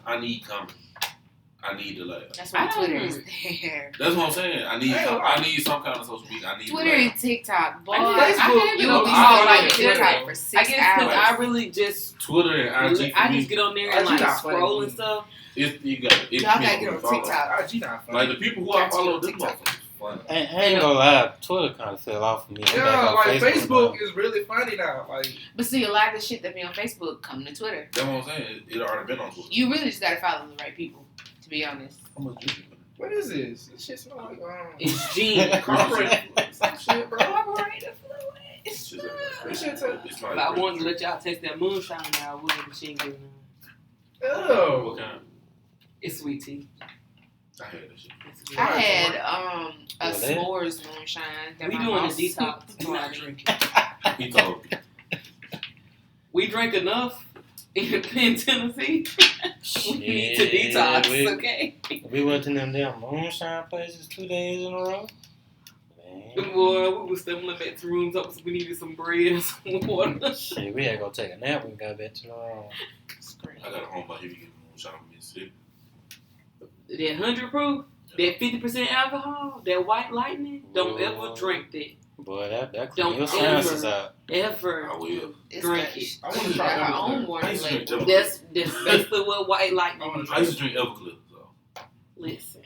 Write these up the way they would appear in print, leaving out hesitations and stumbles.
I need comments. I need to like. That's why Twitter is there. That's what I'm saying. I need some kind of social media. I need Twitter and TikTok. Boy, Facebook. You will be still like TikTok for 6 hours. I guess because I really just Twitter and IG. I just get on there and like scroll and stuff. Y'all gotta get on TikTok. IG not funny. Like the people who I follow, this motherfucker. I ain't gonna lie, Twitter kind of fell off for me. Yeah, like Facebook is really funny now. Like, but see, a lot of the shit that be on Facebook come to Twitter. That's what I'm saying. It already been on Twitter. You really just gotta follow the right people, to be honest. How much is it? what is this? This shit smell like It's gene. corporate some shit, bro. Carburetor fluid. This shit tastes. But I wanted to let y'all taste that moonshine now. I would, but she ain't getting none. Oh. What kind? It's sweet tea. I had that shit. I had a s'mores moonshine. We doing a detox. We not drinking. He told me. We drink enough in Tennessee. We need to detox, okay? We went to them damn moonshine places 2 days in a row. Man. Boy, we was stumbling back to rooms up, so we needed some bread and some water. Shit, we had to go take a nap when we got back to the room. I got a home by here to get moonshine from Mississippi. That 100 proof, that 50% alcohol, that white lightning, don't ever drink that. Boy, that Don't clean your sinuses out. Ever I will. drink it. I want to We try got our own that. warning label. That's basically what white lightning is. I used to drink Everclear, so. Listen.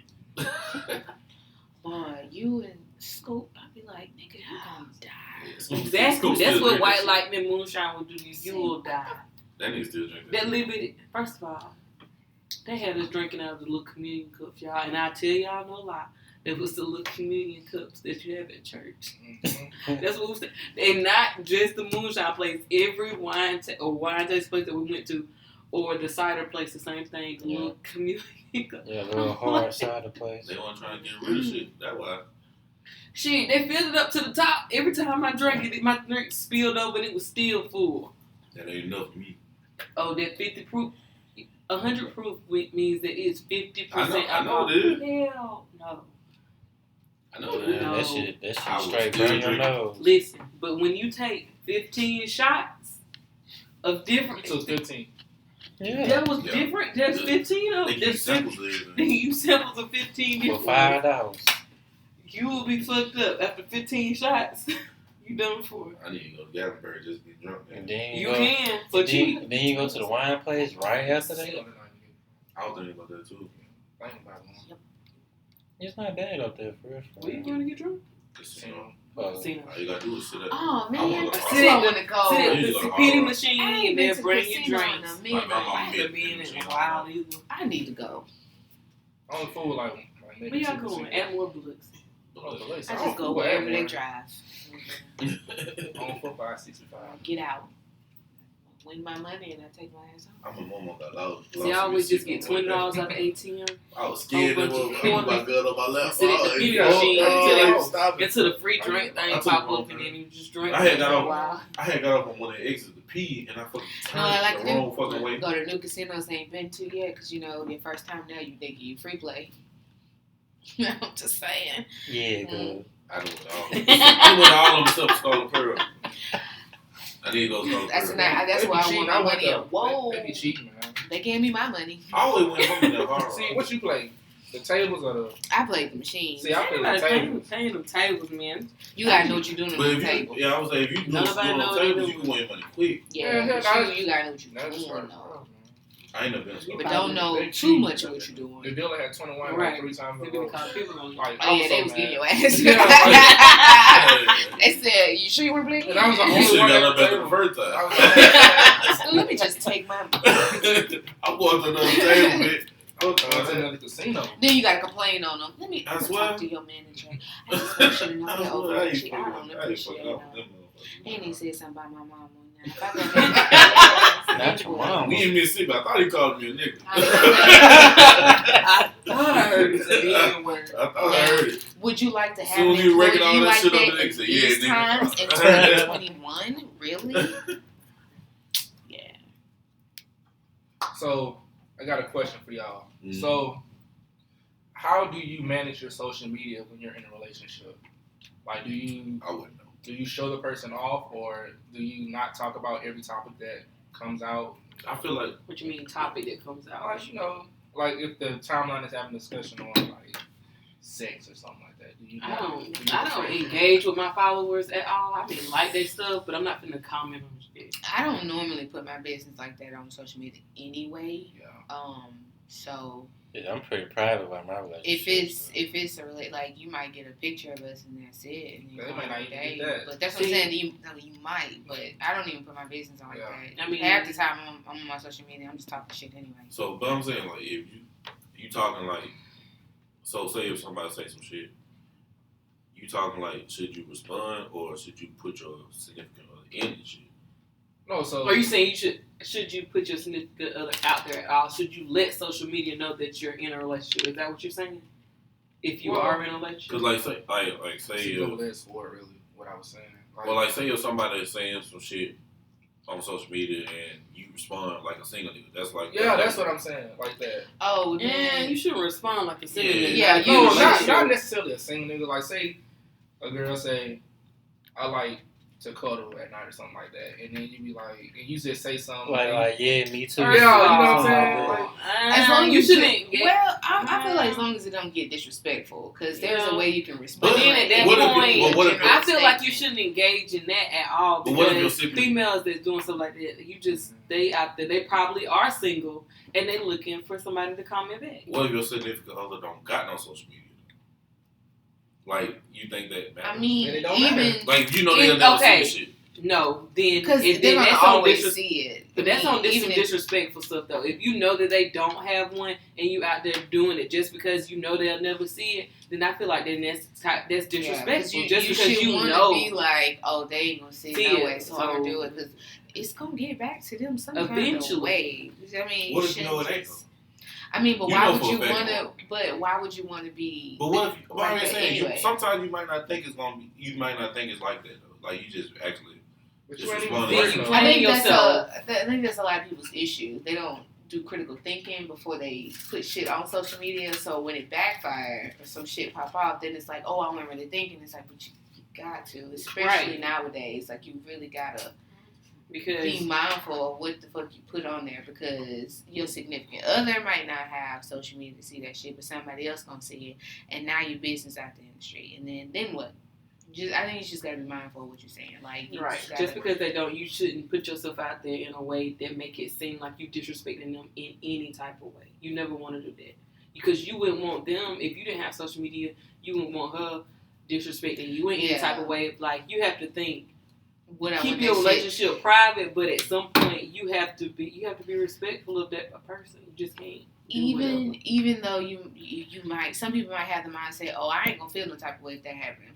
Boy, you and Scoop, I be like, nigga, you gonna die. Exactly. That's what white lightning moonshine will do to you. You will die. That nigga still drink That little bit, first of all, they had us drinking out of the little communion cups, y'all. And I tell y'all no lie. It was the little communion cups that you have at church. That's what we said. And not just the moonshine place. Every wine taste place that we went to, or the cider place, the same thing. The little communion cups. Yeah, a little hard cider place. They want to try to get rid of shit. That's why. Shit, they filled it up to the top. Every time I drank it, my drink spilled over and it was still full. That ain't enough for me. Oh, that 50 proof, 100 proof means that it's 50% I know alcohol. this. Hell no. I know Man, that. No. that shit I was straight still burn your drinking. nose. Listen, but when you take 15 shots of different, So 15. Yeah. that was Yeah. different. There's 15 of They them. keep There's samples 15. of everything. They use samples of 15 For different. $5. You will be fucked up after 15 shots. You done for it. I need to go to Gatlinburg just to get drunk. And then You go, can for cheap. Then you go to the wine place right after that. I was thinking about that too. Think about it. It's not bad up there for real. Where you going to get drunk? Casino. Casino. All you gotta do is sit up. Oh, I man. wanna go That's to where I Hard want to go. Sit I at used to the go to penny Hard Rock. machine I ain't and been then to bring your casino in drinks. a My minute. grandma I been haven't been in a while either. I need to go. Only food like maybe Where y'all 2%. going? At more Bullocks. Oh, the place. I don't just go fool wherever they everywhere. drive. On foot by 65. Get out. Win my money and I take my ass home. I'm a mama got lost. See, I always just get $20 out of ATM. I was scared that Oh, motherfucker my girl on my left. Sit at the penny machine until the free drink I thing took pop one up for and that. then you just drink I had for got a off. while. I had got up on one of the exits to pee, and I fucking turned I like the to wrong fucking way. go to new casinos they ain't been to yet because, you know, their first time there, you think you free play. I'm just saying. Yeah, good. I don't know. I went all of them stuff Scarlet Pearl. I need to go Scarlet That's Pearl. that's why I want my money. Whoa. They be cheating, man. They gave me my money. I always went home in that hard. See, what you play? The tables or the... I played the machine. See, I play the Everybody tables. paying them tables, man. You gotta know what you're doing But on if the you, table. yeah, I was saying, if you do Nobody on know tables, what you can win money quick. Yeah, Yeah, but you gotta know what you're That's doing. smart. though. I ain't never been so. But don't know They too cheat. much of what you're The doing. dealer had 21 Right. like 3 times They in a been row. calling people on you. Like, Oh, yeah, I they was was so getting mad. your ass. Yeah. They said, you sure you want to play And I was the You only should one have got at up the after the table. first I time. was like, Let me just take my. I'm going to another table, bitch. I was going to another casino. Then you gotta complain on them. Let me I I'm gonna swear. talk to your manager. I just want you to know I they're swear, I ain't overreaching. I don't fucking appreciate up with it. them motherfuckers. And he said something about my mom one night. If I go back, Not your mom. We in Mississippi. I thought he called me a nigga. I thought I heard it say the N-word. I thought I heard it. Would you like to have Soon an as you reckon all employee that like shit up, that the nigga in say, these yeah, nigga. times in 2021? Really? Yeah. So, I got a question for y'all. Mm. So, how do you manage your social media when you're in a relationship? Like, do you I wouldn't know. show the person off, or do you not talk about every topic that comes out? I feel like What you mean topic that comes out? Like, you know, like if the timeline is having a discussion on like sex or something like that. Do you I don't engage with my followers at all. I mean, like their stuff, but I'm not gonna comment on shit. I don't normally put my business like that on social media anyway. Yeah. So Yeah, I'm pretty private about my relationship. if it's a like you might get a picture of us and that's it. And They might not even get that. But that's what I'm saying. You might, but I don't even put my business on like that. I mean, half the time I'm on my social media, I'm just talking shit anyway. so. But I'm saying like if you talking like, so say if somebody say some shit, you talking like should you respond or should you put your significant other in the shit? No, so Are you saying should you put your significant other out there at all? Should you let social media know that you're in a relationship? Is that what you're saying? If you are in a relationship, Cause like say that's what really what I was saying. Like, well, like say if somebody is saying some shit on social media and you respond like a single nigga, that's like that's what I'm saying, like that. Oh, and you shouldn't respond like a single nigga. Yeah, Like, you not necessarily a single nigga. Like say a girl say, I like to cuddle at night or something like that, and then you be like, and you just say something like yeah, me too. Yeah, you know what I'm saying? Like, as long as you shouldn't. Well, I feel like as long as it don't get disrespectful, because there's a way you can respond. But then at that point, I feel like you statement. shouldn't engage in that at all But what if because your females that's doing stuff like that, they out there, they probably are single and they looking for somebody to comment back. What if your significant other don't got no social media? Like you think that matters? I mean, And it don't even matter. like you know they'll never okay. see the shit. No, then because if they're then gonna that's on always see it. But that's on even some if- disrespectful stuff though. If you know that they don't have one and you out there doing it just because you know they'll never see it, then I feel like then that's disrespectful. Yeah, just because you wanna know. be like, oh, they ain't gonna see See it no it, way, so I'm gonna do it because it's gonna get back to them some kind of Eventually. way. I mean, What if you know it ain't? I mean, but You why know would for a you fact want it to? won't. But why would you want to be? But what if what I'm like saying? anyway? Sometimes you might not think it's gonna be. You might not think it's like that though. Like you just actually. but Just you ain't even respond to working it. on I it. think yourself. I think that's a lot of people's issue. They don't do critical thinking before they put shit on social media. So when it backfires or some shit pop off, then it's like, oh, I wasn't really thinking. It's like, but you got to, especially nowadays. Like you really gotta be mindful of what the fuck you put on there because your significant other might not have social media to see that shit, but somebody else gonna see it, and now your business out there in the street, and then what? I think you just gotta be mindful of what you're saying. Like, you Just because they don't, you shouldn't put yourself out there in a way that make it seem like you disrespecting them in any type of way. You never want to do that because you wouldn't want them if you didn't have social media. You wouldn't want her disrespecting you in any type of way. Like you have to think. Keep your relationship private, but at some point you have to be respectful of that person. You just can't. Even though you might, some people might have the mindset, oh, I ain't gonna feel no type of way if that happened.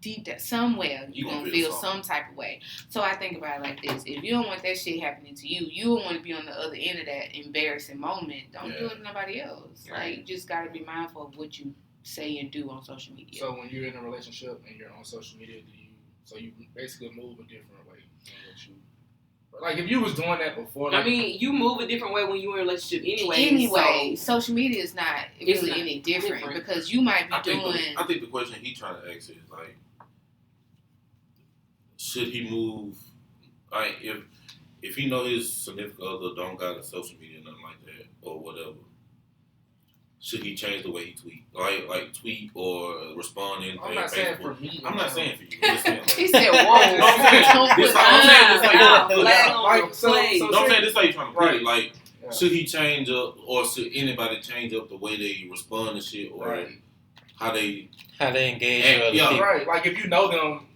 Deep down, somewhere you gonna feel some type of way. So I think about it like this: if you don't want that shit happening to you, you don't want to be on the other end of that embarrassing moment. Don't do it to nobody else. Like you just gotta be mindful of what you say and do on social media. So when you're in a relationship and you're on social media, you basically move a different way than what you. Like if you was doing that before. Like, I mean, you move a different way when you're in a relationship anyway. Anyway, social media is not really any different because you might be doing. I think the question he trying to ask is like, should he move? Like if he know his significant other don't got a social media nothing like that or whatever. Should he change the way he tweet? Like tweet or respond in I'm not saying for me. I'm not saying for you. I'm just saying, like, He said, "Whoa." Don't say this how you trying to put it. Like, should he change up, or should anybody change up the way they respond to shit, or how they engage with other people? Right. Like if you know them,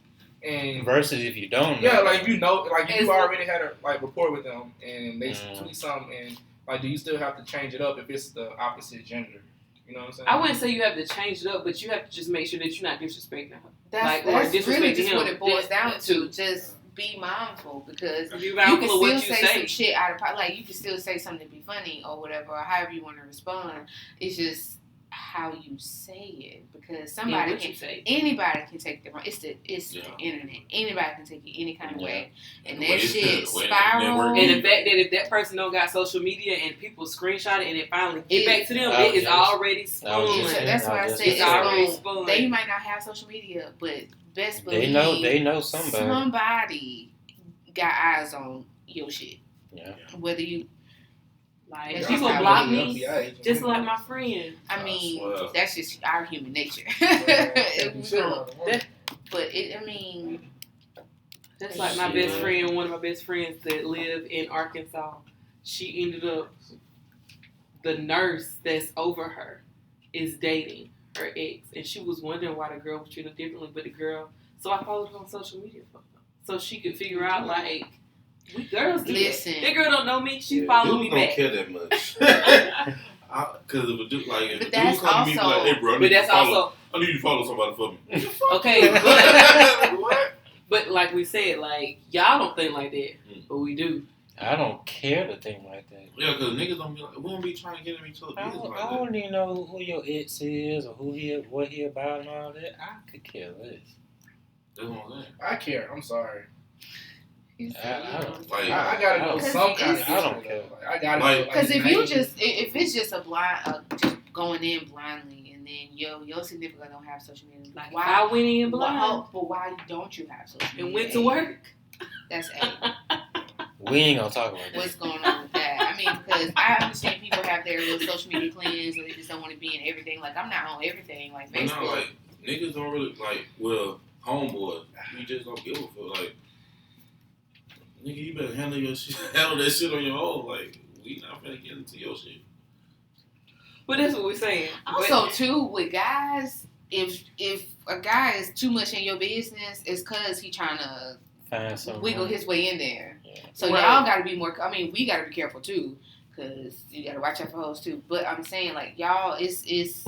and versus if you don't. Yeah, like you know, like you already had a rapport with them, and they tweet something, and like, do you still have to change it up if it's the opposite gender? You know what I'm saying? I wouldn't say you have to change it up, but you have to just make sure that you're not disrespecting her. That's really just what it boils down to. Just be mindful because you can still say some shit out of like you can still say something to be funny or whatever, or however you want to respond. It's just how you say it because anybody can take the wrong. It's the internet. Anybody can take it any kind of way, and that shit spiral. And the fact that if that person don't got social media and people screenshot it and it finally get back to them, it is already spun. That's why I said it's already spun. They might not have social media, but best believe they know somebody. Somebody got eyes on your shit. Yeah. Whether you, Like, That's people just how block it me, is. just like my friend. I mean, swear. that's just our human nature. But I mean, That's like my best friend, one of my best friends that live in Arkansas. She ended up, the nurse that's over her is dating her ex. And she was wondering why the girl was treated differently. But the girl, so I followed her on social media so she could figure out, like, we girls do listen. that girl don't know me. She followed me back. Dudes don't care that much. Because if a dude, like, if a dude that's come to me and be like, hey, bro, I need you to follow somebody for me. Okay, but like we said, like, y'all don't think like that, but we do. I don't care to think like that. Yeah, because niggas don't be like, we don't be trying to get in each other's business like I don't even know who your ex is or what he about and all that. I could care less. That's what I'm saying. I care. I'm sorry. I don't. Like, I gotta know some kind of. I don't care. I gotta Like, know. Because if you just, if it's just a blind, just going in blindly, and then your significant don't have social media, Like, why? I went in blind But why don't you have social media? and went to work. That's We ain't gonna talk about that. what's going on with that. I mean, because I understand people have their little social media cleanse, or they just don't want to be in everything. Like, I'm not on everything, like but Facebook. not like, niggas don't really, like, well, homeboys, we just don't give a fuck. Like, nigga, you better handle your shit, handle that shit on your own. Like, we not finna get into your shit. But that's what we're saying. Also, too, with guys, if a guy is too much in your business, it's because he trying to Find something. wiggle his way in there. Yeah. So Right. y'all got to be more. I mean, we got to be careful too, because you got to watch out for hoes too. But I'm saying, like, y'all, it's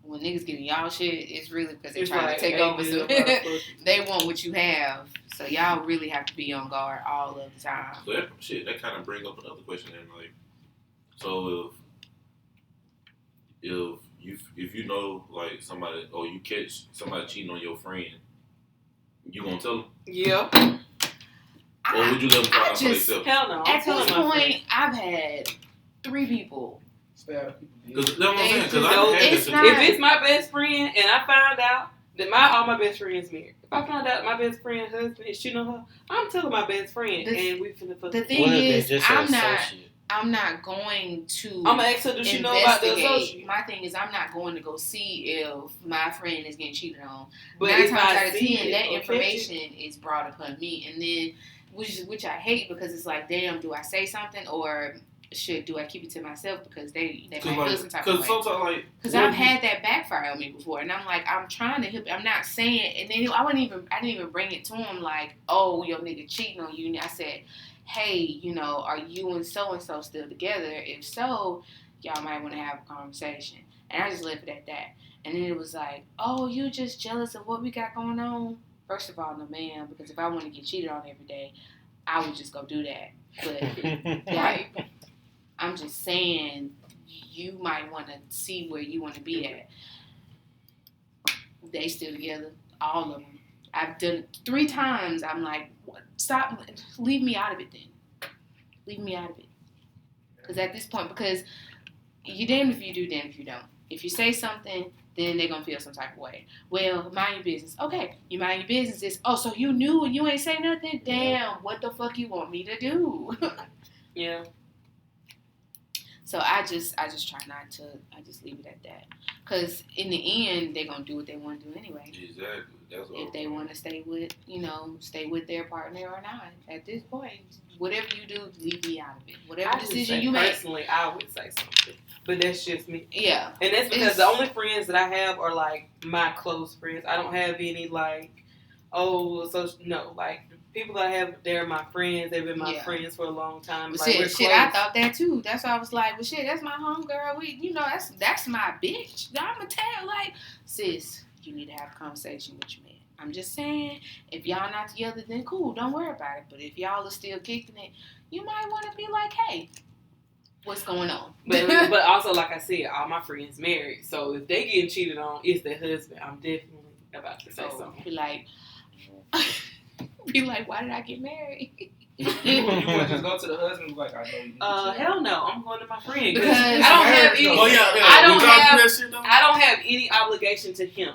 when niggas getting y'all shit, it's really because they're It's trying like, to take hey, over. dude, So I'm about to they want what you have. So y'all really have to be on guard all of the time. So that shit, that kind of brings up another question. Then, like, so if you know, like, somebody, or you catch somebody cheating on your friend, you gonna tell them? Yeah. Or would you let them find out for themselves? Hell no. I'm At telling this my friend. point, I've had 3 people. Because that's what I'm saying. Because So I've had this it's not- If it's my best friend and I find out that all my best friends married, if I find out my best friend's husband is cheating on her, I'm telling my best friend, and we finna fuck. The thing What if they is, just I'm an not. associate? I'm not going to. I'm gonna ask her, does she know about the investigate. associate? My thing is, I'm not going to go see if my friend is getting cheated on. But 9 if times I out of 10, see it that or information is brought upon me, and then which I hate, because it's like, damn, do I say something, or do I keep it to myself because they might feel some type of way? Because sometimes, like, Because I've had that backfire on me before, and I'm like, I'm trying to help. I'm not saying, and then I didn't even bring it to him like, oh, your nigga cheating on you. And I said, hey, you know, are you and so still together? If so, y'all might want to have a conversation. And I just left it at that. And then it was like, oh, you just jealous of what we got going on? First of all, no, ma'am, because if I want to get cheated on every day, I would just go do that. But Right. I'm just saying, you might want to see where you want to be at. They still together, all of them. I've done it 3 times. I'm like, stop, leave me out of it then. Leave me out of it. Because at this point, because you damned if you do, damned if you don't. If you say something, then they're going to feel some type of way. Well, mind your business. Okay, you mind your business. Is, oh, so you knew and you ain't say nothing? Damn, what the fuck you want me to do? Yeah. So I just try not to. I just leave it at that. Because in the end, they're gonna do what they want to do anyway. Exactly. That's what If they want to stay with their partner or not. At this point, whatever you do, leave me out of it. Whatever decision you make. Personally, I would say something, but that's just me. Yeah. And that's because the only friends that I have are like my close friends. I don't have any like, like the people that I have, they're my friends. They've been my friends for a long time. But like, shit, I thought that too. That's why I was like, well, shit, that's my homegirl. That's my bitch. I'ma tell, like, sis, you need to have a conversation with your man. I'm just saying, if y'all not together, then cool, don't worry about it. But if y'all are still kicking it, you might want to be like, hey, what's going on? But also, like I said, all my friends married. So if they getting cheated on, it's their husband. I'm definitely about to say something. Be like, why did I get married? You want to just go to the husband and be like, I know you. Hell no, I'm going to my friend. Because I don't have any. Oh yeah, I don't have any obligation to him.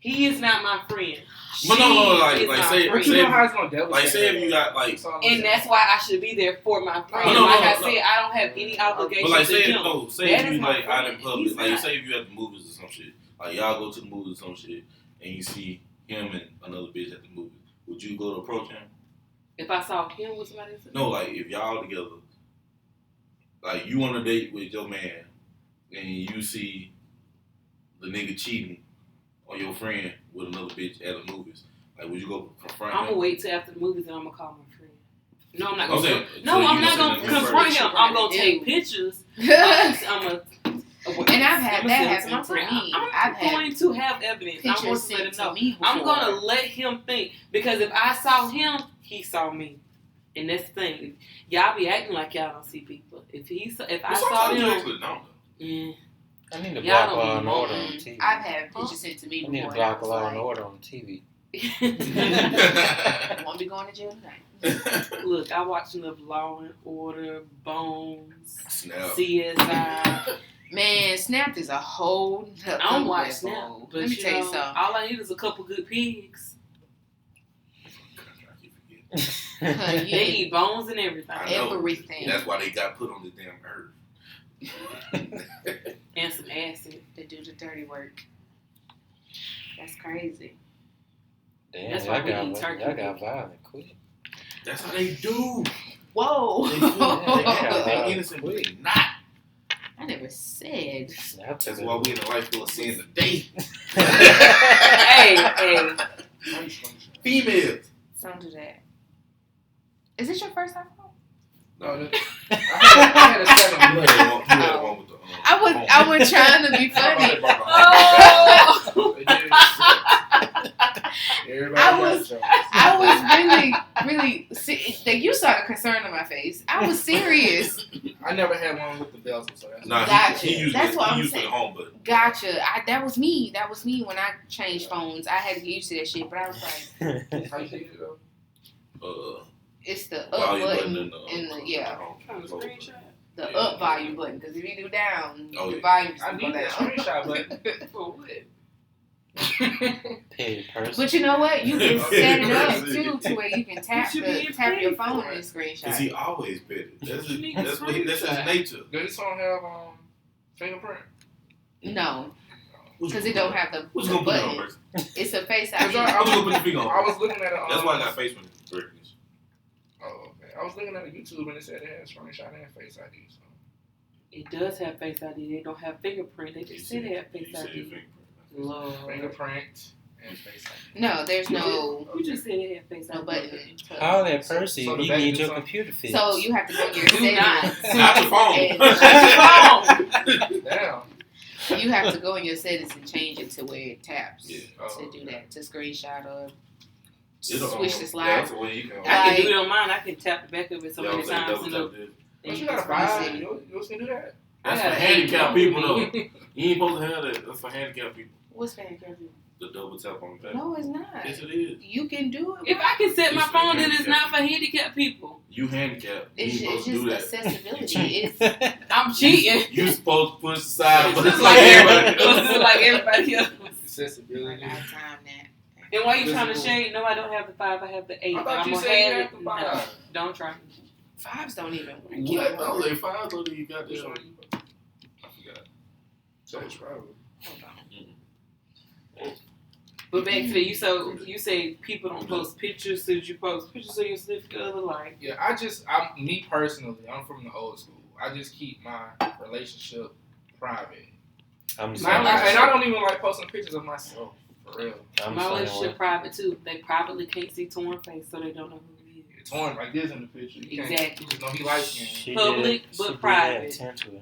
He is not my friend. But no, She is like my say, friend. But you know how it's gonna devil. like say if you got like, And that's why I should be there for my friend. No, like no, I no. said, I don't have any obligation but like to say him. say That if is you my like out in friend. public, He's like not. say if you at the movies or some shit, like y'all go to the movies or some shit, and you see him and another bitch at the movies, would you go to approach him? If I saw him with somebody else? No, like if y'all together, like you on a date with your man, and you see the nigga cheating on your friend with another bitch at the movies, like would you go confront I'm him? gonna wait till after the movies and I'm gonna call my friend. No, I'm not I'm gonna. saying, No, so you I'm not gonna gonna send him confront first. him. I'm gonna take Ew. pictures. And I'm a. I've had that happen to me. I'm going to have evidence. I'm going Pictures to let him sent know. to me before. I'm gonna let him think because if I saw him, he saw me, and that's the thing. Y'all be acting like y'all don't see people. If I But saw sometimes you him, actually don't. yeah. I need to Y'all block don't Law be and Order on Mm-mm. TV. I've had pictures sent to me I before. need to and block I was Law and like, Order on TV. won't be going to jail tonight. Look, I watch enough Law and Order, Bones, Snap. CSI. Man, Snapped is a whole. I don't watch Snap, but Let me tell you something. all I need is a couple good pigs. Honey, They eat bones and everything, I know. everything. That's why they got put on the damn earth. and some acid. To do the dirty work. That's crazy. Damn, That's y'all why we eat turkey. got violent quick. That's how they do. Whoa. They Yeah. they're innocent, but they not. I never said. Snap That's to why we in a life full of sin today. hey. Females. Don't do that. Is this your first iPhone? No, I had a second you had the one with the. I was trying to be funny. I was really like you saw the concern on my face. I was serious. I never had one with the bells, so that's Nah, Gotcha. he used That's it. what He I'm used saying. the home button. Gotcha. That was me. That was me when I changed phones. I had to get used to that shit. But I was like, how you think it though? it's the up Volume button and and the yeah, the Yeah. up volume button. Because if you do down, Oh, the yeah. volume I just go need that down. screenshot button. For what? Paid person. But you know what? You can set it up Yeah. too to where you can tap You should be tap your paid phone for and it. screenshot. Cause he always better. That's You need that's to his screenshot. nature. Does this phone have fingerprint? No, What you because it gonna don't have the What you gonna put it on, button. Braxton? It's a face Cause ID. What you gonna put your finger I on? was looking at it. That's why I got face recognition. Oh, okay. I was looking at a YouTube and it said it had screenshot and face ID. So. It does have Face ID. They don't have fingerprint. They just say they have Face You said ID. fingerprint. Lord. Fingerprint and face ID. No, there's no You just said they have Face ID. button. How that Percy? So the You back need do your something? computer fixed. So you have to go to your Do not. settings. Not your phone. And Damn. you have to go in your settings and change it to where it taps Yeah. to do that, to screenshot or It'll, switch the Yeah, slide. that's the way you can. I can do it on mine. I can tap the back of it so many times. double And tap this. But you you got a can five. see it. You can do that. That's I for got handicapped eight. people though. You ain't supposed to have that. That's for handicapped people. What's that? Can do? The double tap on the back. No, it's not. Yes, it is. You can do it. If I can set my It's for phone, then it's handicapped not for handicapped people. You handicapped. You It's, ain't supposed it's to do just that. accessibility. It's I'm cheating. You supposed to push the side, but Just it's like like everybody everybody else. else. Just like everybody else. Accessibility. I time that. And why you trying to shade? No, I don't have the 5. I have the 8. I thought I'm you gonna said you have had it. the No, 5. don't try. Fives don't even work. What? I was like 5 though. You got this Which one. one you put? I forgot. So it's probably. Hold on. But back to the you say people don't post pictures. So did you post pictures of your significant other? Like, Yeah, me personally, I'm from the old school. I just keep my relationship private. I'm My saying, life- And I don't even like posting pictures of myself, for real. I'm my saying relationship private too. They privately can't see Torn face, so they don't know who he is. It's torn like this in the picture. You can't- Exactly. You just know he likes me. she Public, did, but she did private. that intentionally.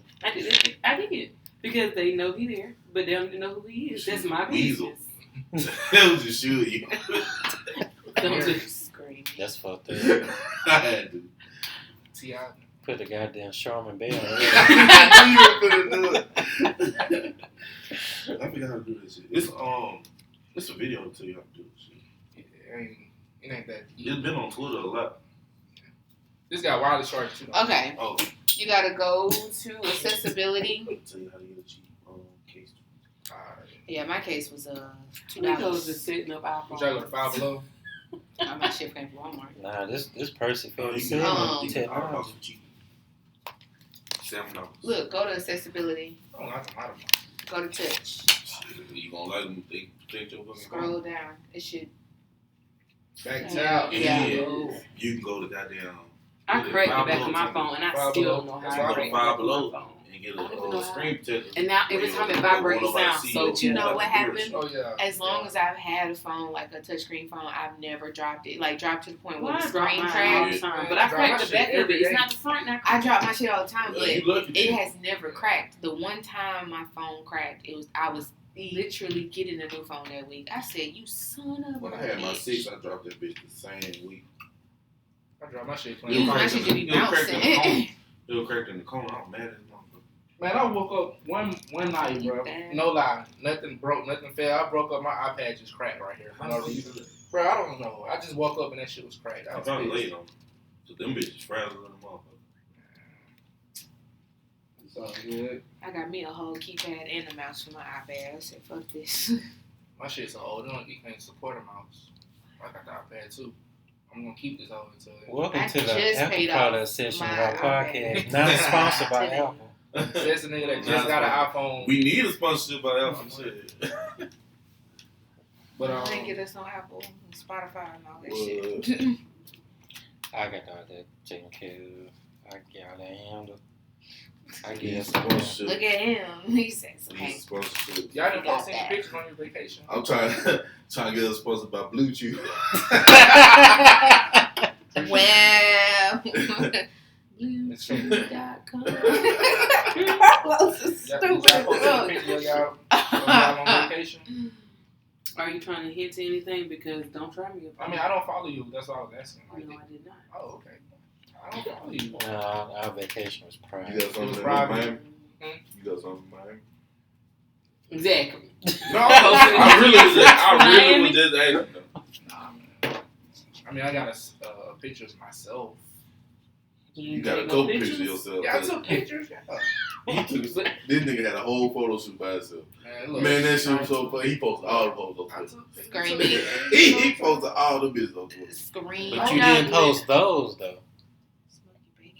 I did because they know he there, but they don't even know who he is. That's my Weasel. business. That was just you. Don't just Scream. That's fucked up. I had to. T.I. Put the goddamn Charmin Bell. I knew you were gonna do it. I forgot how to do this shit. It's a video to tell you how to do this shit. It ain't that deep. It's been on Twitter a lot. This got wireless charger too. Okay, Oh, you gotta go to accessibility, I'll tell you how to get a cheap case. Yeah, my case was Nico's just $2. setting up iPhone. You try to go to Five Below? My shit came from Walmart. Nah, this person Oh, feels you can technology. $5 cheap. $7. Look, go to accessibility. Oh, not the model. Go to touch. You gonna let them think your fucking Scroll down. It should. Back Yeah. tab. Yeah. You can go to goddamn I cracked the Five back Below of my TV. phone, and I Five still Below. don't know That's how why to I crack go Five my Below phone. and get I don't even know a how. screen protector. And now every time it vibrates, it sounds so But you know good. what happened? Oh, yeah. As long as I've had a phone, like a touchscreen phone, I've never dropped it. Like, dropped to the point where Well, the I drop screen mine all cracked. the time, Yeah, but I I drop my cracked the shit back of every it. It's day. not the front now. I drop my shit all the time, but You lucky. it has never cracked. The one time my phone cracked, I was literally getting a new phone that week. I said, "You son of a When I had my bitch." 6, I dropped that bitch the same week. I drop my shit You playing. my shit just be bouncing. It was cracked in the corner. I'm mad as a motherfucker. Man, I woke up one night, bro. No lie. Nothing broke, nothing fell. I broke up, my iPad just cracked right here for no reason. Bro, I don't know. I just woke up and that shit was cracked. I I was probably pissed. laid on. So them bitches frazzled in the motherfucker. It's all good. I got me a whole keypad and a mouse for my iPad. I said, "Fuck this." My shit's so old. You can't support a mouse. I got the iPad too. I'm gonna keep this over until then. Welcome I to the just Apple paid product off session my of our iPad. podcast. Not sponsored by Today. Apple. That's a nigga that just got an iPhone. We need a sponsorship by Apple. Shit. But I didn't get us on Apple and Spotify and all that Well, shit. I got all that taken care of. I got that handle. I Need a guess. sponsorship. Look at him. He says, Need a "Okay." sponsorship. y'all didn't Got post any that. pictures on your vacation. I'm trying to get us sponsored by Blue Chew. Well, It's true. BlueChew.com. Carlos is Y'all stupid post as any fuck. pictures of y'all on vacation? Are you trying to hint to anything? Because don't try me. I mean, I don't follow you. That's all I was asking. No, I did not. Oh, okay. I don't follow you. No, our vacation was You private. got something in private. mind? You got something in mind? Exactly. No, I really was just asking them. Nah, man. I mean, I got a picture of myself. You got a couple pictures of yourself. Yeah, I took pictures. Yeah. He took, this nigga had a whole photo shoot by himself. Man, look, Man, that shit was so funny. He posted all the photos I on Twitter. took pictures. Screaming. He posted all the business on Twitter. Scream. But Oh, you God. didn't post those though.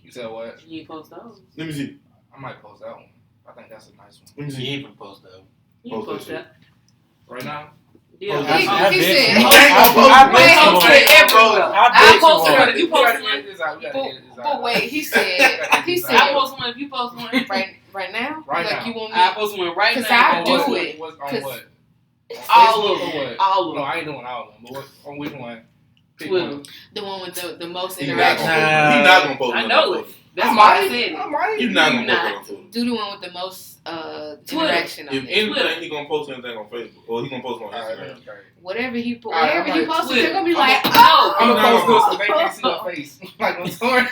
You said what? You post those. Let me see. I might post that one. I think that's a nice one. Let me You see. even post those. You Post post that that. Right now? Yeah. Post He, that. he bet said, you- I wait, bet you everywhere. I I bet you posted won't. it. You posted one. but wait, he said, I post one if you post one. right now? Right like now. you want me? I post one right 'Cause now. I do On it. what? On 'Cause what? On All Facebook of or them. what? All of No, them. I ain't doing all of them. But what, on which one? Pick Twitter. one. The one with the most He not interaction. gonna post. He not gonna post. I on know that it. photo. That's why I said I it. might. You not gonna You post not. it on Twitter. Do the one with the most Twitter. interaction on If it. anything, he gonna post anything on Facebook or he gonna post on All right, Instagram. okay. Whatever he All right, whatever he I'm like, posted, Twitter. they're gonna be I'm like, like, oh, I'm He gonna not post gonna this so they can't see your face. Like on Twitter.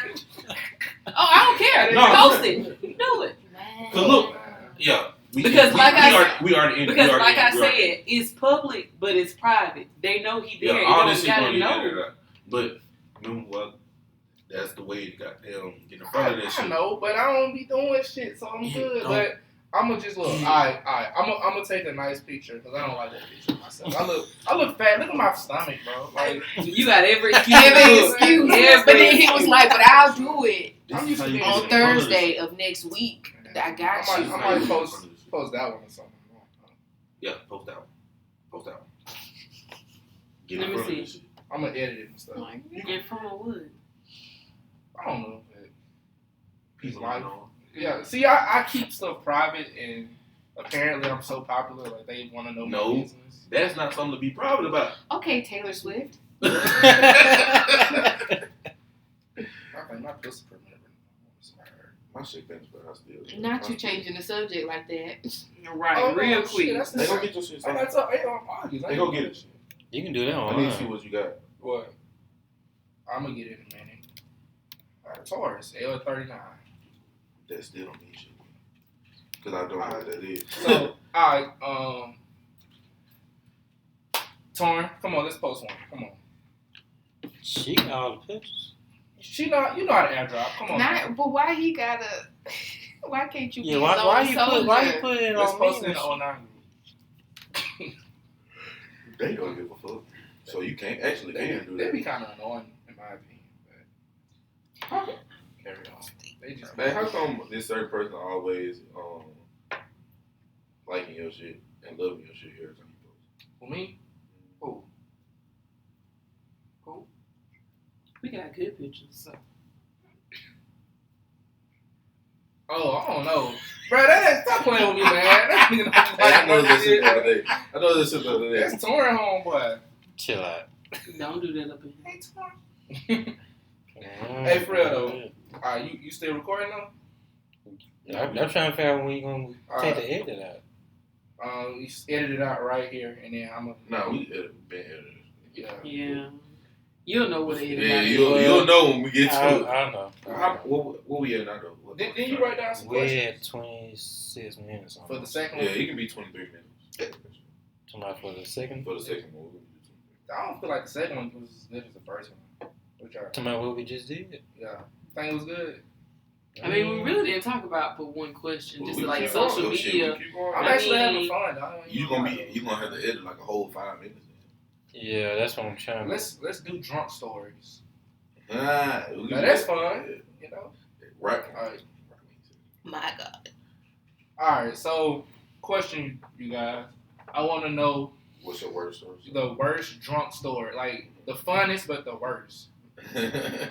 I don't care. No. Post it. Do it. man. Cause look, yeah. Because like I said- we already in. Because like I said, it's public, but it's private. They know he there. Yeah, You all don't this shit gotta gonna be know. edited. But remember what? That's the way to goddamn get in front of that I shit. know, but I don't be doing shit, so I'm good. don't. But I'm gonna just look. Alright. I'm gonna take a nice picture because I don't like that picture of myself. I look fat. Look at my stomach, bro. Like You got every excuse. Every excuse. Every But then he was like, but I'll do it This I'm is used how to you being get on in front of this Thursday shit. of next week. I got I you. might post that one or something. Yeah, post that one. Post that one. Get Let in me front of see. this shit. I'm gonna edit it and stuff. In front of what? I don't know. But People Life. don't know. yeah. See, I keep stuff private, and apparently I'm so popular, like they want to know No. my business. That's not something to be proud about. Okay, Taylor Swift. I think my pussy per minute. My shit thanks, but I still. Not you changing the subject like that. Right, Oh, no, real shit, quick. that's They the gonna get your shit. I got to. They gonna argue. They gonna get it. You can do that I need to see online. what you got. What? I'm gonna get it in a minute. Taurus L39. That still don't mean shit. Cause I don't know what that is. So, alright, Torn, come on, let's post one. Come on. She got all the pictures. You know how to airdrop. Come on. Not, but why he gotta? Why can't you Yeah, be why alone you put it Let's on post it me? in the 09 group. They don't give a fuck. So you can't do that. They be kind of annoying, in my opinion. But carry on. They just Man, how come this certain person always liking your shit and loving your shit every time you post? For me? Who? We got good pictures, so. Oh, I don't know. Bro, stop playing with me, man. That nigga don't Hey, I know like this shit the other day. That's touring homeboy. Chill out. Don't do that up in here. Hey, for real though. You still recording though? I'm trying to figure out when you gonna take the edit out. You edit it out right here, and then I'm gonna. No, we been edited. Yeah. You'll know what it is. Yeah, you'll know when we get to it. I know. What we at now though? Didn't you write down some We questions? had 26 minutes on For the it. second Yeah, one? it can be 23 minutes. Somebody for the second? For the second one. I don't feel like the second one was as good as the first one. Which Somebody what we just did? yeah. I think it was good. I mean, we really didn't talk about for one question, just like keep social going. media. I'm actually having fun. You gonna have to edit like a whole 5 minutes. Yeah, that's what I'm trying to. Let's do drunk stories. Now that's fun. You know. Right. All right. My God. All right. So, question, you guys. I want to know What's your worst story? the worst drunk story, like the funnest but the worst.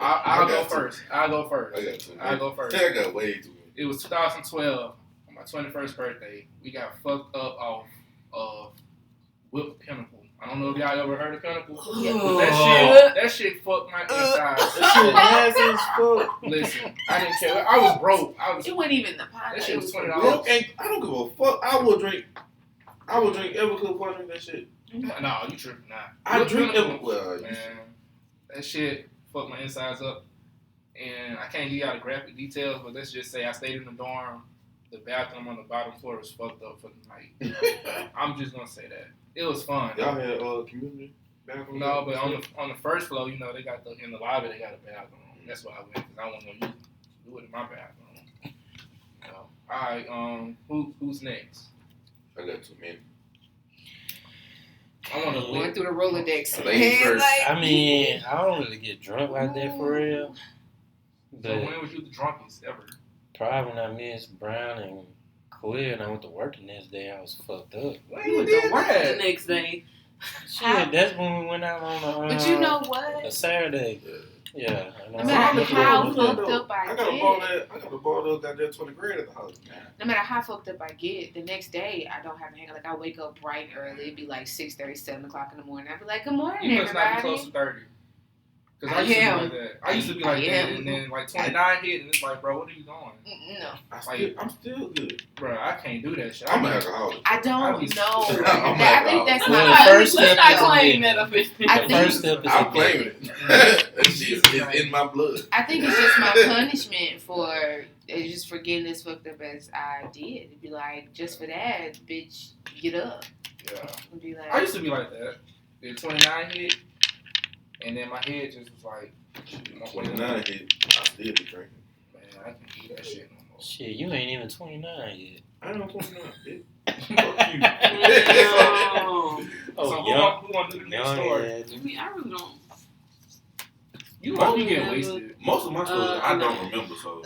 I'll go first. I got two. I'll go first. I got way too many. It was 2012 on my 21st birthday. We got fucked up off of Whipped Pinnacle. I don't know if y'all ever heard of Pinnacle. That shit fucked my insides. Listen, I didn't care. I was broke. It wasn't even the pot. That shit was $20. I don't give a fuck. I will drink Everclear before I drink that shit. No, you tripping now. I drink Everclear. Man, that shit fucked my insides up. And I can't give y'all the graphic details, but let's just say I stayed in the dorm. The bathroom on the bottom floor was fucked up for the night. I'm just gonna say that. It was fun. Y'all had community bathroom? No, but on the first floor, you know, they got in the lobby. They got a bathroom. That's why I went because I wasn't gonna do it in my bathroom. You know. All right. Who's next? I got too many. I want to Going through the Rolodex. Ladies first. I mean, I don't really get drunk like that for real. So But when was you the drunkest ever? probably when I missed Brown and Queer and I went to work the next day, I was fucked up. When You you went did to work the that? next day. Shit, that's when we went out on But you know a what? Saturday. Yeah. No matter how fucked up I got a ball of goddamn 20 grand at the house. No matter how fucked up I get, the next day I don't have a hang. Like I wake up bright and early. It'd be like 6:30, 7 o'clock in the morning. I'd be like, "Good morning, You must not be everybody." close to 30. Because I I used to be am. like that. I used to be like that, and then like 29 hit, and it's like, bro, what are you doing? No, I'm still good. Bro, I can't do that shit. I'm an alcoholic. I don't I'll be- know. I'm I think that's Well, my the first Let's step not is claim admitting. that up in I The think- first step is I'm admitting. claiming it. That shit is in my blood. I think it's just my punishment for just for getting as fucked up as I did. It'd be like, just for that, bitch, get up. Yeah. It'd be like, I used to be like that. Then 29 hit, and then my head just was like, 29 hit. I still be drinking. man, I can't do that shit no more. Shit, you ain't even 29 yet. I don't 29, bitch. No. Fuck you. So who young- want to do the next young story? head. I mean, I really don't. You Don't get remember. wasted. Most of my stories I no. don't remember, so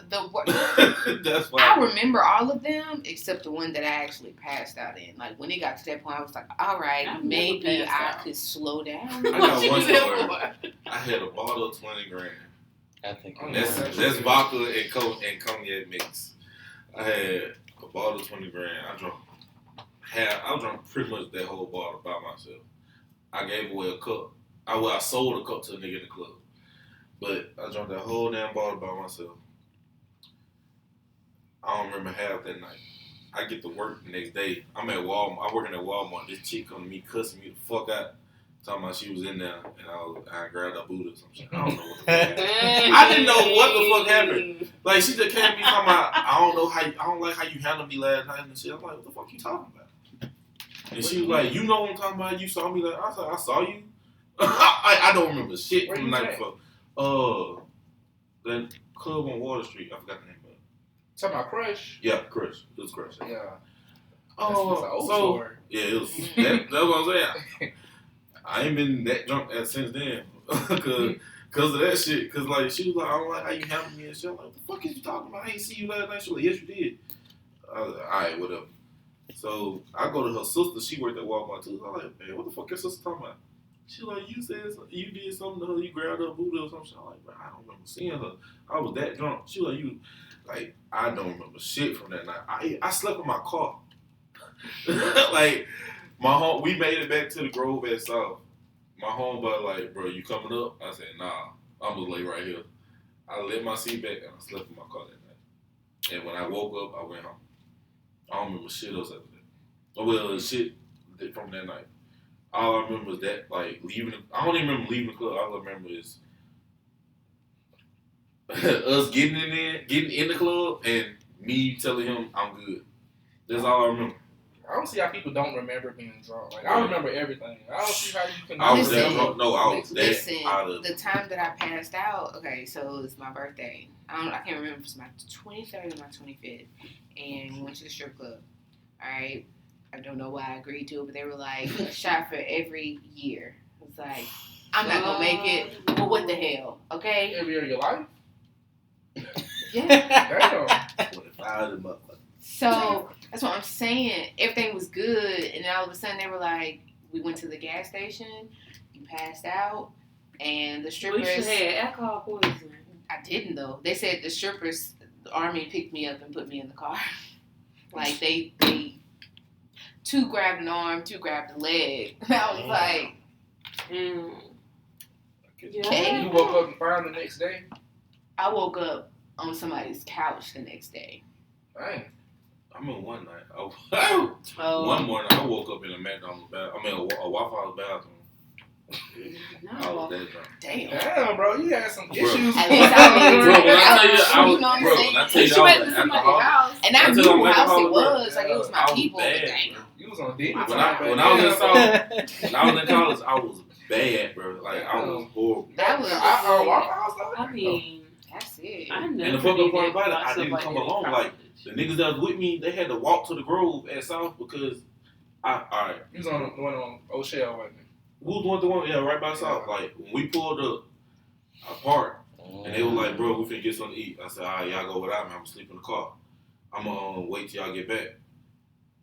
that's why. I remember all of them except the one that I actually passed out in. Like when it got to that point, I was like, all right, I've never maybe passed I out. could slow down. I got one She was story. there I had a bottle of 20 grand. I think Oh, That's vodka and cognac mix. I had a bottle of 20 grand. I drank pretty much that whole bottle by myself. I gave away a cup. I sold a cup to a nigga in the club. But I drank that whole damn bottle by myself. I don't remember half that night. I get to work the next day. I'm at Walmart. I working at Walmart. This chick come to me cussing me the fuck out. Talking about she was in there and I grabbed her booty or some shit. I don't know what the fuck happened. I didn't know what the fuck happened. Like she just came to me talking about I don't like how you handled me last night and shit. I'm like, what the fuck you talking about? And she was like, you know what I'm talking about? You saw me like I said, I saw you. I don't remember shit Where from the you night at? before. The club on Water Street. I forgot the name of it. Talking about Crush? Yeah, Crush. It was Crush. Yeah. Oh, That's an old so story. yeah, it was. That's what I'm saying. I ain't been that drunk since then. Cause of that shit. Cause like she was like, I don't like how you handle me and shit. I'm like, what the fuck is you talking about? I ain't see you last night. She was like, yes you did. I was like, alright, whatever. So I go to her sister. She worked at Walmart too. So I'm like, man, what the fuck your sister talking about? She like, you said you did something to her. You grabbed her booty or something. I'm like, bro, I don't remember seeing her. I was that drunk. She like, you, like, I don't remember shit from that night. I slept in my car. Like, we made it back to the Grove at South. My homeboy like, bro, you coming up? I said, nah, I'm gonna lay right here. I let my seat back and I slept in my car that night. And when I woke up, I went home. I don't remember shit else after that. Oh, well, shit from that night. All I remember is that, like, leaving. I don't even remember leaving the club. All I remember is us getting in the club, and me telling him I'm good. That's all I remember. I don't see how people don't remember being drunk. Like, I remember everything. I don't see how you can. I was that drunk. No, I was listen, out of the time that I passed out. Okay, so it's my birthday. I can't remember if it's my 23rd or my 25th, and we went to the strip club. All right. I don't know why I agreed to it, but they were like, a shot for every year. I was like, I'm not going to make it, but what the hell, okay? Every year of your life? Yeah. Damn. So, that's what I'm saying. Everything was good, and then all of a sudden they were like, we went to the gas station, you passed out, and the strippers... You should have alcohol poisoning. I didn't, though. They said the strippers, the army picked me up and put me in the car. Like, they two grabbed an arm, two grabbed a leg. And I was like, Yeah. You woke up and found the next day? I woke up on somebody's couch the next day. Dang. I remember one night. One morning, I woke up in a McDonald's bathroom. I mean, a Waffle House bathroom. I was that drunk. Damn, bro, you had some issues. At least I knew. Bro, when I tell you, You know what I'm saying? when I tell you, I was an alcoholic. House. And I knew who house it was. Like, it was my people. Bad, But You was on demon when time. I was in South, when I was in college, I was bad, bro. Like, I was horrible. that was I mean, that's it. I And never the fucked up did part that about it, I myself didn't come that along. in Like, college. the niggas that was with me, they had to walk to the Grove at South because alright. You was on the one on O'Shell, wasn't it? Who's the one? Yeah, right by South. Like, when we pulled up, I parked, and they were like, bro, we finna get something to eat. I said, alright, y'all go without me. I'm gonna sleep in the car. I'm gonna wait till y'all get back.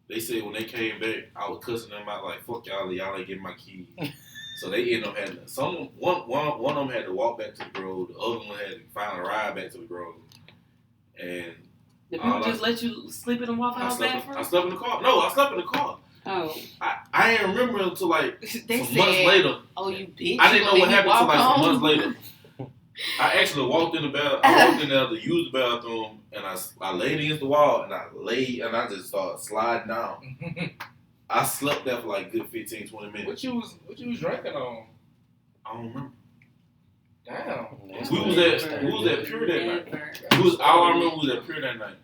They said when they came back, I was cussing them out like, fuck y'all ain't getting my keys. So they ended up having one of them had to walk back to the Grove, the other one had to find a ride back to the Grove. And Did people just let you sleep in the Waffle House bathroom? I slept in the car. No, I slept in the car. Oh. I didn't remember until like They some said, months later. oh, you bitch. I didn't know what happened until like some home? months later. I actually walked in the bathroom. I walked in there to use the bathroom, and I laid against the wall, and I just started sliding down. I slept there for like good 15, 20 minutes. What you was drinking on? I don't remember. Damn. We was at Pure that night. All I remember was at Pure that night.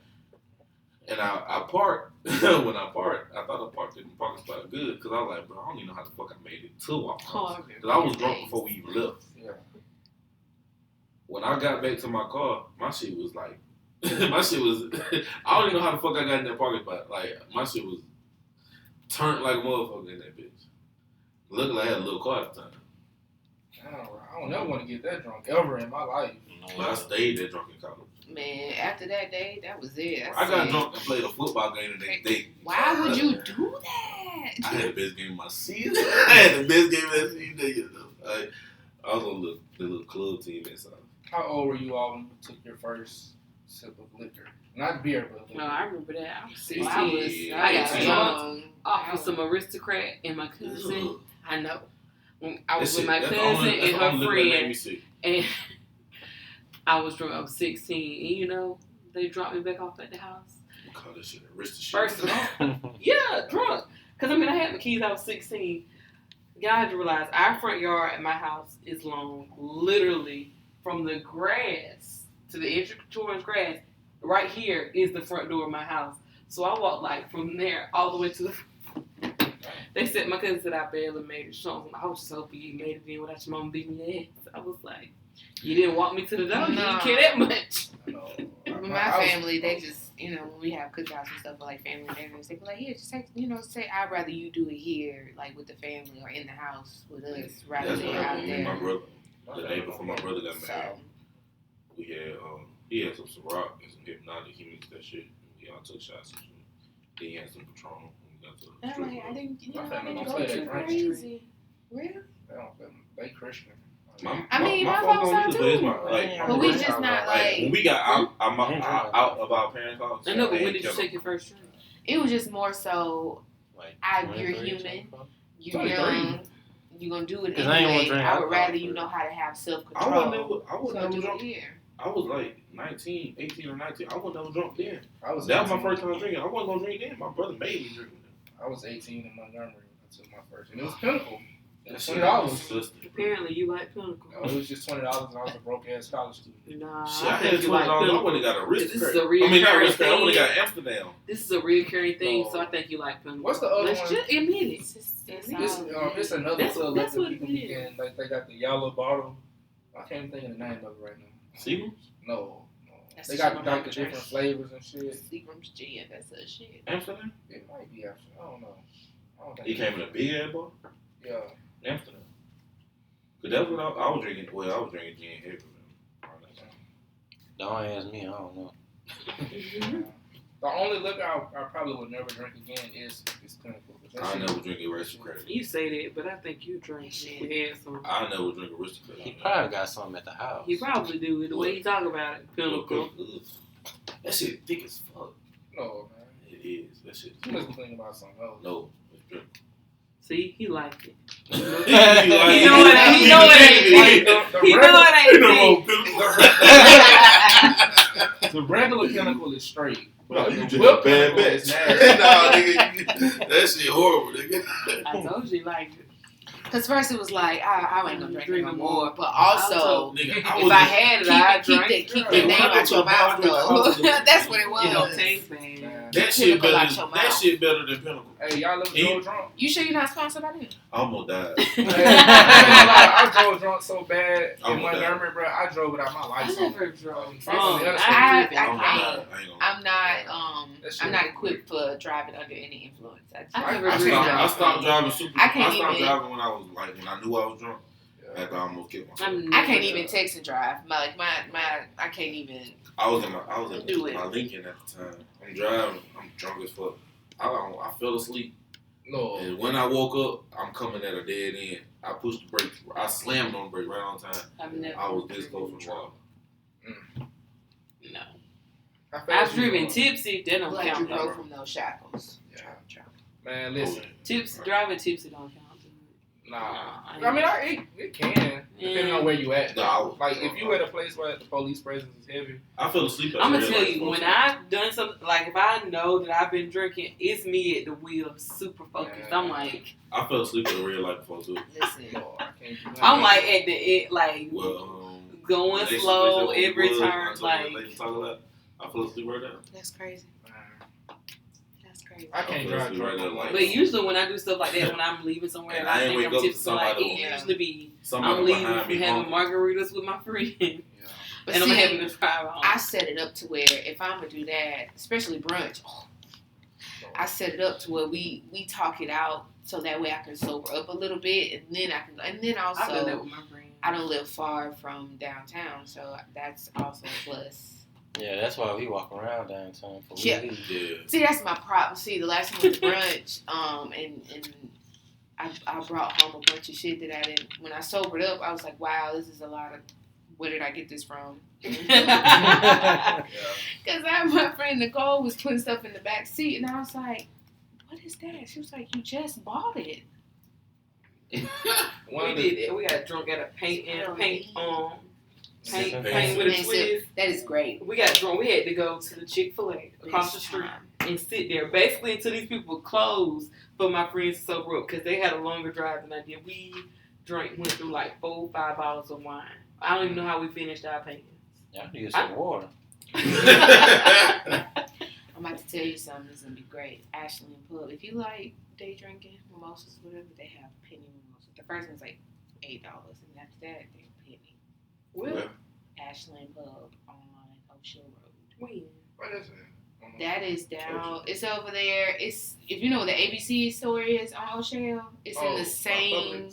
And I parked. When I parked, I thought I parked in the parking spot good because I was like, bro, I don't even know how the fuck I made it to Waffle House. Because I was drunk before we even left. Yeah. When I got back to my car, my shit was like, I don't even know how the fuck I got in that parking spot. Like, my shit was turned like a motherfucker in that bitch. Luckily, I had a little car at the time. I don't never want to get that drunk ever in my life. But I stayed that drunk in college. Man, after that day, that was it. I got drunk and played a football game the next day. Why would you do that? I had the best game of my season. I had the best game of that season. I was on the little club team and stuff. How old were you all when you took your first sip of liquor? Not beer, but liquor. No, I remember that. I was 16. Well, I got 18. drunk off of some aristocrat and my cousin. I know. When I was with my cousin and her friend, and I was drunk. I was 16, and you know they dropped me back off at the house. You call that shit aristocrat. First of all, yeah, drunk. Cause I mean I had my keys. I was 16. Y'all have to realize our front yard at my house is long, literally from the grass to the edge of towards grass. Right here is the front door of my house. So I walked like from there all the way to the. They said my cousin said I barely made it. So I was just hoping you made it in without your mom beating your ass. I was like, you didn't walk me to the door. You didn't care that much. With my family, they just when we have cookouts and stuff, or like family dinners, they be like, here, just take, say, I'd rather you do it here, like with the family or in the house with us, rather than out there. My brother, the day before my brother got married, we had, he had some Ciroc and some Hypnotic. He mixed that shit. We all took shots and shit. Then he had some Patron. I didn't go play too that crazy. Really? They Christian. My folks are too. But we just not like when we got out of our parents' house. I know, but when did you take your first drink? It was just more so, you're human, you're young, you're gonna do it anyway. I would rather you know how to have self-control. I was never drunk. I was like 18 or 19. I wasn't never drunk then. That was my first time drinking. I wasn't gonna drink then. My brother made me drink. I was 18 in Montgomery until my first, and it was Pinnacle. $20. Apparently, you like Pinnacle. No, it was just $20, and I was a broke ass college student. Nah, shit, I had $20. I would have got a wrist. This is a reoccurring not wrist. thing. I would have got Amsterdam. This is a reoccurring thing, so I think you like Pinnacle. What's the other Let's one? just admit it. It's another club that what people it is. can, like they got the yellow bottle. I can't even think of the name of it right now. Seagram's? No. They got like the different flavors and shit. Seagram's gin, that's that shit. Amsterdam? It might be Amsterdam. I don't know. He came in a big ass bar? Yeah. Amsterdam. But that's what I was drinking. Well, I was drinking gin heavy. Don't ask me, I don't know. The only liquor I probably would never drink again is Pinnacle. I never drink Aristocrat. You say that, but I think you drink we had some. I never drink Aristocrat. He probably got something at the house. He probably do. The way he talk about it, Pinnacle. That shit thick as fuck. No, man. It is. That shit. You must be thinking about something else. No, it's Pinnacle. See, he liked it. He know it ain't. He know it ain't. The regular Pinnacle is straight. Bro, you just a bad bitch. bitch. Nah, nigga, that shit horrible, nigga. I told you, like, Because first it was like, I ain't gonna drink it no more. But also, nigga, if I had it, I'd drink. Keep the name out your mouth, though. That's what it was. it don't taste bad. That shit better than Pinnacle. Hey, y'all ever drove drunk? You sure you're not sponsored by them? I almost died. I drove drunk so bad in Montgomery, bro. I drove without my lights I on. never drove. I can't. I'm not equipped for driving under any influence. I stopped driving super. I stopped driving when I knew I was drunk. After I almost killed myself. I can't even text and drive. I can't even. I was in my Lincoln at the time. I'm driving. I'm drunk as fuck. I fell asleep. No. And when I woke up, I'm coming at a dead end. I pushed the brakes. I slammed on the brake right on time. I was this close from wall. No. I've driven tipsy. That don't count. You broke from those shackles. Yeah. Man, listen. Driving tipsy don't count. Nah. I mean, it can, depending on where you at. No, like, if you at a place where the police presence is heavy. I fell asleep. I'm going to tell you, when I've done something, like, if I know that I've been drinking, it's me at the wheel, super focused. I'm like... I fell asleep at a red light before, too. Listen. I'm like, at the end, like, going slow, every turn, like... I fell asleep right there. That's crazy. I can't drive drunk. But usually when I do stuff like that, when I'm leaving somewhere and I think I'm tipsy, like, it usually be I'm leaving from having margaritas with my friend. Yeah. And I'm having to drive home. I set it up to where if I'm gonna do that, especially brunch, I set it up to where we talk it out so that way I can sober up a little bit, and then I can, and then also I've done that with my friend. I don't live far from downtown, so that's also a plus. Yeah, that's why we walk around downtown. Yeah. See, that's my problem. See, the last time we went to brunch, and I brought home a bunch of shit that I didn't. When I sobered up, I was like, wow, this is a lot of. Where did I get this from? Because my friend Nicole was putting stuff in the back seat, and I was like, what is that? She was like, you just bought it. We did it. We got drunk at a paint with a twist. That is great. We got drunk. We had to go to the Chick-fil-A across the street and sit there basically until these people closed for my friends to sober up because they had a longer drive than I did. We went through like 4-5 bottles of wine. I don't even know how we finished our paintings. Y'all need some water. I'm about to tell you something that's going to be great. Ashland Pub. If you like day drinking, mimosas, whatever, they have penny mimosas. The first one's like $8, and after that, they're penny. Where? Ashland Pub on Ocean Road. When? What is it? That is down. It's over there. It's if you know what the ABC store is on O'Shell. It's in the same.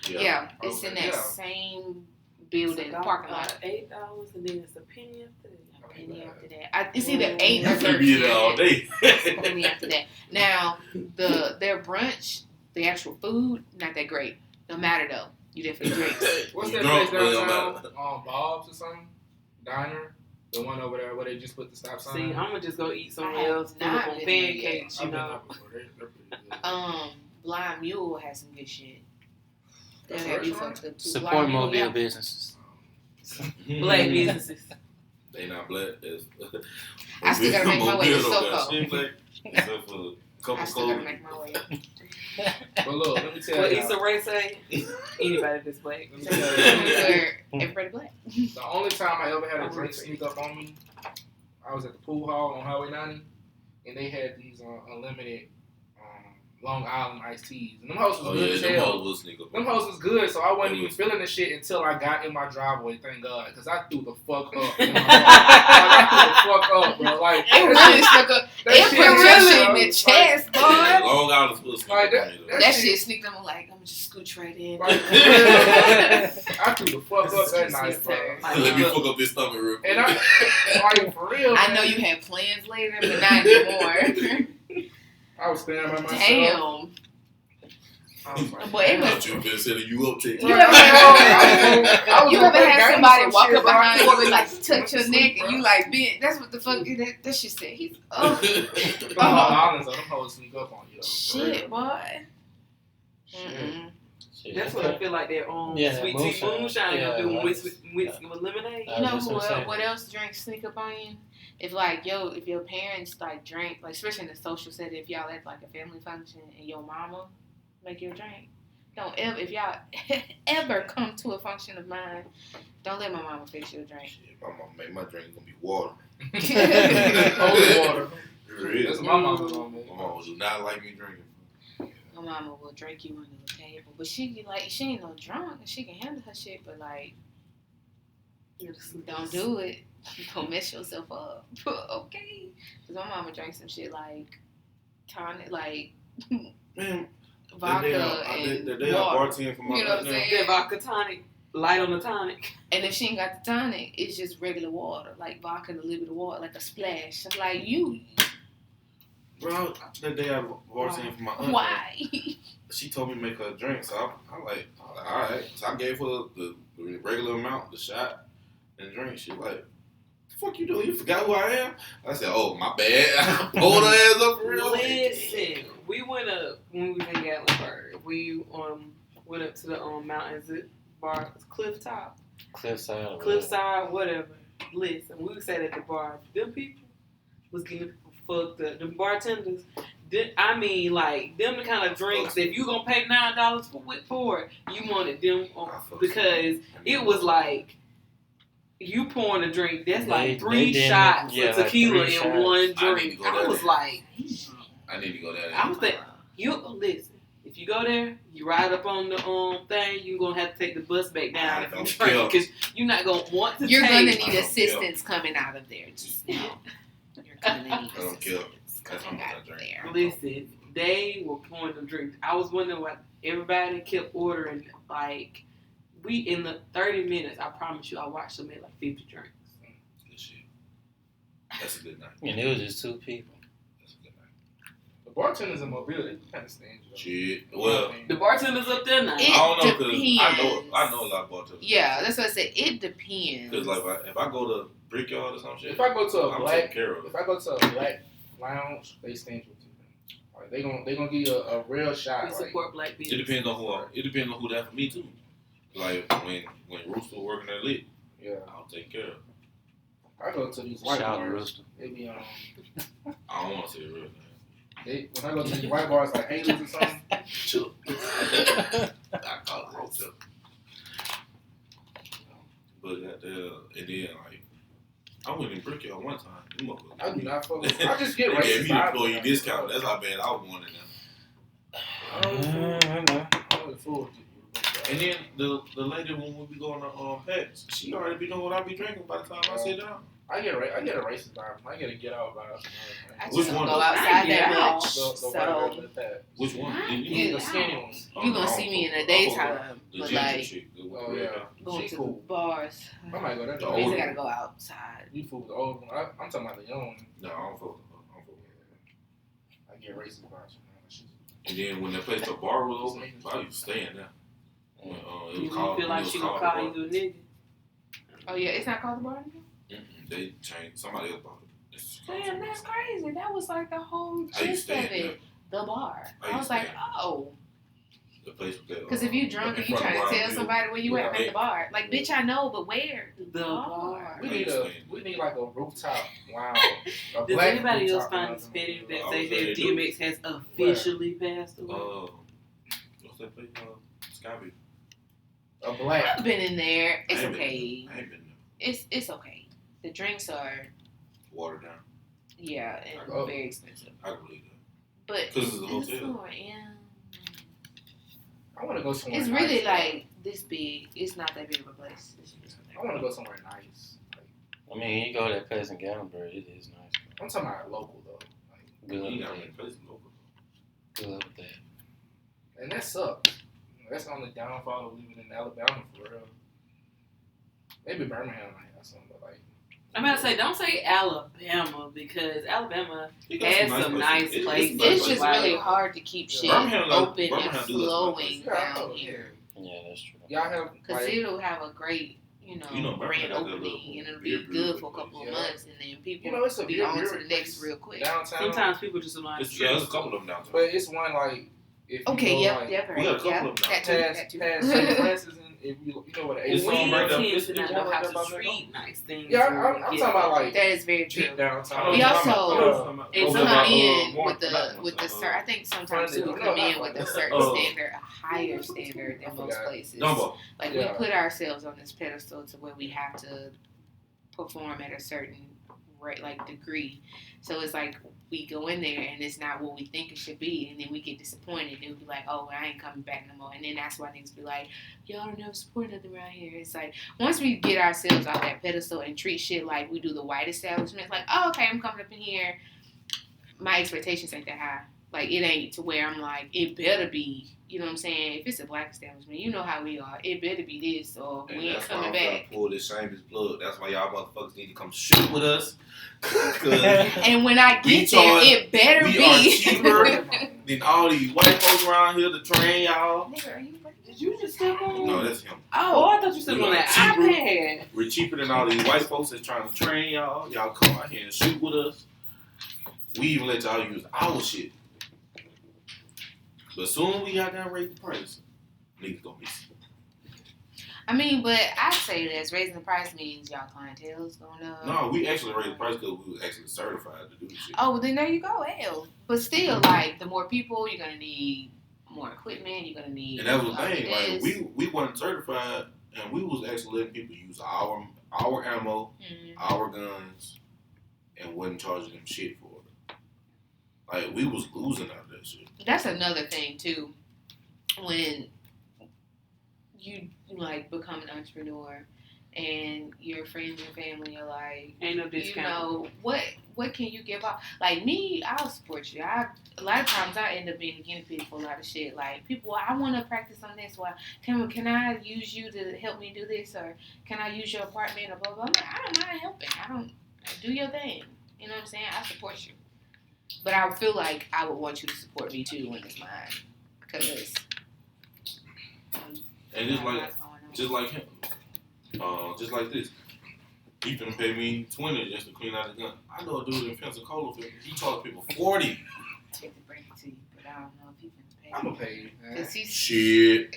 Yeah, it's in that same building parking lot. $8, and then it's a penny after that. A penny after that. It's either 8 or You 13. be there all day. A penny after that. Now their brunch, the actual food, not that great. No matter though, you definitely drink. What's You that drunk, place but it downtown? don't Bob's or something? Diner? The one over there where they just put the stop sign. See, I'm gonna just go eat somewhere I have else. Fill not up on been there pancakes, you know. They're pretty good. Blind Mule has some good shit. They'll That's a have you restaurant? fucked up too. Support Blind Mule, mobile yeah. businesses. Black businesses. They not black. I still gotta make my way to Soco. She ain't black. Except for I Coca still gotta Cola. make my way. But look, let me tell What you. Issa Rae say? Anybody that's black. Let me tell you. Where everybody black. The only time I ever had a drink sneak up on me, I was at the pool hall on Highway 90, and they had these unlimited Long Island iced teas. And them hoes was good as them hell. hoes will sneak up. Them hoes was good, so I wasn't even feeling the shit until I got in my driveway, thank God, because I threw the fuck up in my car. Like, I threw the fuck up, bro. Like, It really stuck up. It put your shit in the chest, boy. Long Island will sneak Like up on you, though. That shit sneaked up. I'm like, I'm gonna just scooch right in. Like, I threw the fuck up that night, bro. Let me fuck up this stomach real quick. And like, for real, I man, know you had plans later, but not anymore. I was staring by myself. Damn. I was like, But it I was. thought you been setting you up, Chick. You ever had, you ever had somebody walk shit, up behind bro. you and like touch your neck and you like bent? That's what the fuck that shit said. He's Come on, honest, them hoes sneak up on you. Though, for shit, real. boy. Shit. Shit. That's what I feel like their own Yeah, sweet moonshine. tea moonshine Yeah, do like- with lemonade. You know just who gonna say. what else drinks sneak up on you? If like if your parents like drink, like especially in the social setting, if y'all at like a family function and your mama make you a drink, don't ever if y'all ever come to a function of mine, don't let my mama fix you a drink. Shit, my mama made my drink gonna be water. Holy water. It really That's is. what my mama told me. My mama do not like me drinking. My mama will drink you under the table, but she ain't no drunk and she can handle her shit, but like don't do it. Don't mess yourself up. Okay. Cause my mama drank some shit like tonic, like Man, vodka the and day I water. bartend for my You know what I'm goddamn- saying? Yeah, vodka tonic, light on the tonic. And if she ain't got the tonic, it's just regular water, like vodka and a little bit of water, like a splash. I'm like, you, Bro, the day I bartend for my aunt, why? she told me to make her a drink, so I'm like, all right. So I gave her the regular amount, the shot, and drink. She like, the fuck you doing? You forgot who I am? I said, oh, my bad. I pulled her ass up for real. Listen, we went up when we was in Gatlinburg. We went up to the mountains at bar, Clifftop, Cliffside, whatever. Listen, we sat at the bar. Them people was getting fucked up. The bartenders, I mean, like them the kind of drinks that if you gonna pay $9 for it, you wanted them because it was like. You pouring a drink, that's like three shots of tequila like 3 in shots. one drink. I was like, I need to go there. I was thinking, listen, if you go there, you ride up on the thing, you're going to have to take the bus back down if you drink because you're not going to want to You're take. gonna need assistance coming out of there. Just know. You're gonna need I don't care. assistance That's how coming much out I of drink. there. Listen, they were pouring them drinks. I was wondering why everybody kept ordering, like, we in the 30 minutes, I promise you, I watched them make like 50 drinks. Good shit. That's a good night. And it was just 2 people. That's a good night. The bartenders in Mobile, they kind of stingy. Shit. Well, The bartenders up there now. It I don't know depends. I know a lot of bartenders. Yeah, that's what I said. It depends. Because like if I go to Brickyard or some shit, If I go to a I'm black, taking care of it. if I go to a black lounge, they stingy with you. Like they gonna give you a real shot. We Like, support black It business. depends on who that for me too. Like when Rooster working at Lit, yeah, I'll take care of it. I go to these white Shout out to bars. Rooster. They be I don't want to say it real man. when I go to these white bars like Haley's or something. Chill. I call it Rooster. But and then like I went in Brickyard one time. Them motherfuckers- I do not fuck with. I just get They gave racist me vibes. employee discount. That's how bad I was going in there. I don't really fool with you. And then the lady when we be going to pets, she already be knowing what I be drinking by the time I sit down. I get a racist vibe. I get a get out vibe. I Which just don't one go though? outside I get that out. much. The So white girl that. Which one? You- The skinny one. you gonna see me in the daytime, The but ginger like chick. Oh yeah. going She to cool. the bars. I might go there. The At old least I one. gotta go outside. You fool with the old one. I'm talking about the young one. No, I don't fuck with her. I get racist vibes. And then when they place the bar was open, I used to stay in there. When, it You was called, feel when it like was she called gonna the call bar. you a nigga? Oh yeah, it's not called the bar anymore. They changed. Somebody else bought it. It's called Damn, that's crazy. That was like the whole I used gist to of stay in it. The bar. I I used was to like, stay in oh. the place with that. Because if you drunk in and you front of trying to Brown tell Hill. somebody where you at, I'm Yeah. at the bar. Like, bitch, I know, but where? The bar. We need like a rooftop. Wow. A Does black anybody else rooftop find lounge. it fitting I that would say say that they do. DMX has officially passed away? What's that place called? Skyview. A black. I've been in there. It's I ain't okay. I ain't been there. It's okay. The drinks are, Watered down. yeah, and Oh. very expensive. I can believe that. But 'Cause it's a hotel. more, yeah. I want to go somewhere. It's nice, really though. like this big. It's not that big of a place. I want to go somewhere nice. Like, I mean, you go to that place in Gatlinburg, it is nice. I'm talking about local though. Like, Good You with got that. many places local. Good with that. and that sucks. That's the only downfall of living in Alabama for real. Maybe Birmingham might have something, but like. I'm about to say, don't say Alabama because Alabama You got has some nice places. It's just Like, really hard to keep shit Birmingham open Birmingham and do got some flowing nice Yeah, down here. Yeah, that's true. Y'all have Because like, it'll have a great, grand Birmingham got that opening little and it'll beer be brewery good for a couple of place. months and then people it's a be beer on to brewery the next place real quick. downtown. sometimes people just like There's a couple of them downtown. But it's one like if you Okay, go, yep, like, yep, we got a right. couple Yeah, of them now. that too, that too. past St. Francis and if you know what It's the we on right there. tend to not know how about to that. treat nice things. Yeah, I'm talking about like That is very true. deep downtown. We also- It's Some not, come in with Mark, the certain. I think sometimes Friday. people No, come not in with a Friday. certain Oh. standard, a higher standard I than most forgot. places. Dumbo. Like Yeah. we put ourselves on this pedestal to where we have to perform at a certain degree. So it's like we go in there and it's not what we think it should be, and then we get disappointed. And we be like, "Oh, I ain't coming back no more." And then that's why niggas be like, "Y'all don't never support nothing around here." It's like once we get ourselves off that pedestal and treat shit like we do the white establishment, like, "Oh, okay, I'm coming up in here." My expectations ain't that high. Like it ain't to where I'm like, it better be. You know what I'm saying? If it's a black establishment, you know how we are. It better be this, or And we ain't that's why coming I'm back. gonna pull this shameless plug. That's why y'all motherfuckers need to come shoot with us. Cause And when I We get there, charge- it better we be. are cheaper than all these white folks around here to train y'all. Nigga, are you Did you just step on? No, that's him. Oh, I thought you said We on are that cheaper. iPad. We're cheaper than all these white folks that's trying to train y'all. Y'all come out here and shoot with us. We even let y'all use our shit. But soon we got down raise the price. Niggas gonna be sick. I mean, but I'd say that raising the price means y'all clientele's going up. No, we actually raised the price because we was actually certified to do this shit. Oh, well, then there you go. Hell. But still, like, the more people, you're going to need more equipment. You're going to need. And that was the all thing. Like this. we weren't certified, and we was actually letting people use our ammo, Mhm. our guns, and wasn't charging them shit for it. Like we was losing out of that shit. That's another thing, too. When you, like, become an entrepreneur and your friends and family are like, Ain't no you discount. know, what can you give up? Like me, I'll support you. A lot of times I end up being a guinea pig for a lot of shit. Like people, I want to practice on this. Well, can I use you to help me do this, or can I use your apartment, or blah blah. I'm like, I don't mind helping. Do your thing. You know what I'm saying? I support you, but I feel like I would want you to support me too when it's mine, because And just like him, just like this. He finna pay me $20 just to clean out the gun. I know a dude in Pensacola. He charged people $40. I hate to break it to you, but I don't know if he can pay. I'm gonna pay you. Man. Cause he's Shit.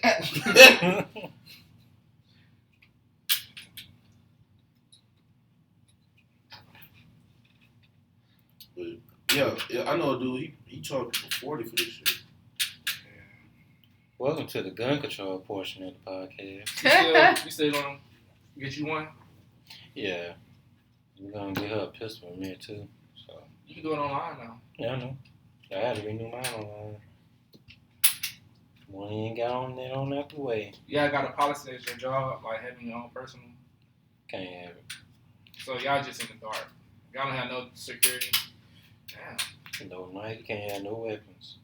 But yeah, I know a dude. He charged people $40 for this shit. Welcome to the gun control portion of the podcast. You still gonna get you one? Yeah. We're going to get her a pistol in there, too. So, You can do it online now. yeah, I know. I had to renew mine online. One ain't got on that on out the way. Yeah, I got a policy at your job, like having your own personal. Can't have it. So y'all just in the dark. Y'all don't have no security. Damn. No night, can't have no weapons.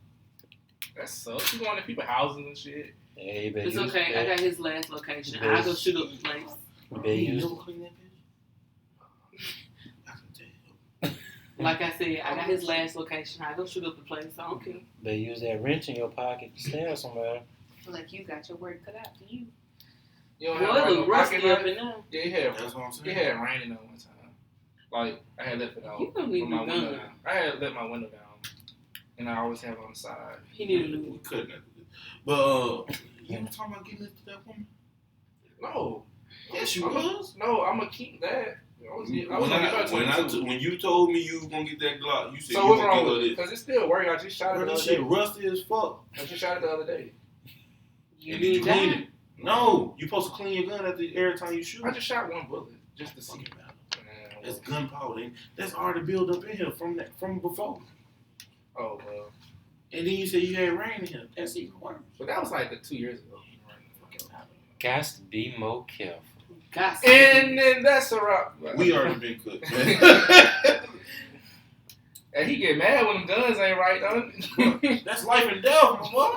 That sucks. You going to people's houses and shit. Yeah, you better It's use okay. that. I got his last location. You better- I go shoot up the place. You better use clean that bitch? I can tell. Like I said, I got his last location. I go shoot up the place. I don't care. better use that wrench in your pocket to stab somebody. Like you got your work cut out for you. You don't Boy, have it no look rusty pocket up knife? in there. Yeah, you had That's what I'm saying. it had raining on one time. Like I had left it out. You don't need with my to be window done. down. I had let my window down, and I always have it on the side. He need a new We one. couldn't have did it. But you were talking about getting into that woman? No. Yes, you I'm was. No, I'm gonna keep that. When you told me you was gonna get that Glock, you said So you what's gonna wrong get with her it? this. Because it's still working. I just shot it Bro, the this other shit day. rusty as fuck. I just shot it the other day. You And did need clean that. it? No, you supposed to clean your gun every time you shoot. I just shot one bullet just to That's see. fucking bad. That's gunpowder. That's already built up in here from before. Oh well, And then you say you had rain in here. That's even worse. but that was like 2 years ago. Got to be more careful. Got And then that's a wrap. We already been cooked. Man. And he get mad when them guns ain't right, though. That's life and death, my boy.